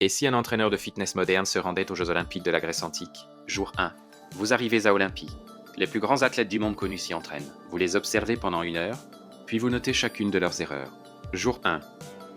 Et si un entraîneur de fitness moderne se rendait aux Jeux Olympiques de la Grèce antique? Jour 1. Vous arrivez à Olympie. Les plus grands athlètes du monde connu s'y entraînent. Vous les observez pendant 1 heure, puis vous notez chacune de leurs erreurs. Jour 1.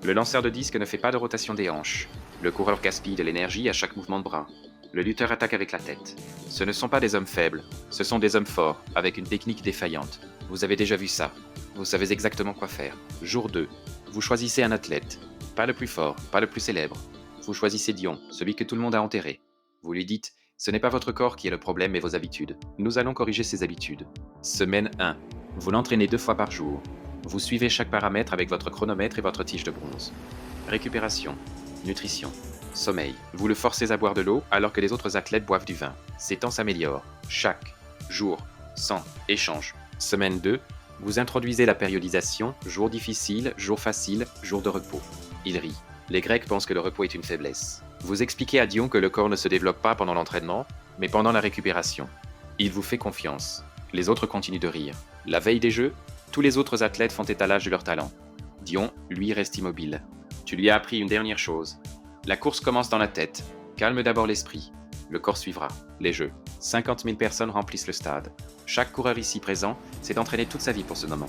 Le lanceur de disque ne fait pas de rotation des hanches. Le coureur gaspille de l'énergie à chaque mouvement de bras. Le lutteur attaque avec la tête. Ce ne sont pas des hommes faibles, ce sont des hommes forts, avec une technique défaillante. Vous avez déjà vu ça. Vous savez exactement quoi faire. Jour 2. Vous choisissez un athlète. Pas le plus fort, pas le plus célèbre. Vous choisissez Dion, celui que tout le monde a enterré. Vous lui dites, ce n'est pas votre corps qui est le problème mais vos habitudes. Nous allons corriger ces habitudes. Semaine 1. Vous l'entraînez 2 fois par jour. Vous suivez chaque paramètre avec votre chronomètre et votre tige de bronze. Récupération, nutrition, sommeil. Vous le forcez à boire de l'eau alors que les autres athlètes boivent du vin. Ses temps s'améliorent. Chaque jour, sans échange. Semaine 2. Vous introduisez la périodisation, jour difficile, jour facile, jour de repos. Il rit. Les Grecs pensent que le repos est une faiblesse. Vous expliquez à Dion que le corps ne se développe pas pendant l'entraînement, mais pendant la récupération. Il vous fait confiance. Les autres continuent de rire. La veille des Jeux, tous les autres athlètes font étalage de leur talent. Dion, lui, reste immobile. Tu lui as appris une dernière chose. La course commence dans la tête. Calme d'abord l'esprit. Le corps suivra. Les Jeux. 50 000 personnes remplissent le stade. Chaque coureur ici présent s'est entraîné toute sa vie pour ce moment.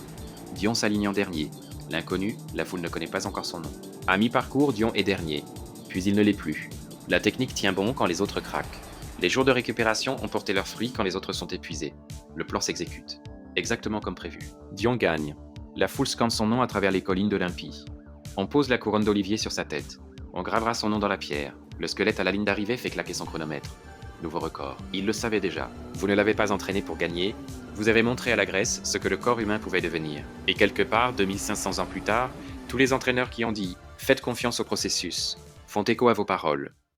Dion s'aligne en dernier. L'inconnu, la foule ne connaît pas encore son nom. À mi-parcours, Dion est dernier. Puis il ne l'est plus. La technique tient bon quand les autres craquent. Les jours de récupération ont porté leurs fruits quand les autres sont épuisés. Le plan s'exécute. Exactement comme prévu. Dion gagne. La foule scande son nom à travers les collines d'Olympie. On pose la couronne d'olivier sur sa tête. On gravera son nom dans la pierre. Le squelette à la ligne d'arrivée fait claquer son chronomètre. Nouveau record. Il le savait déjà. Vous ne l'avez pas entraîné pour gagner. Vous avez montré à la Grèce ce que le corps humain pouvait devenir. Et quelque part, 2500 ans plus tard, tous les entraîneurs qui ont dit « Faites confiance au processus » font écho à vos paroles.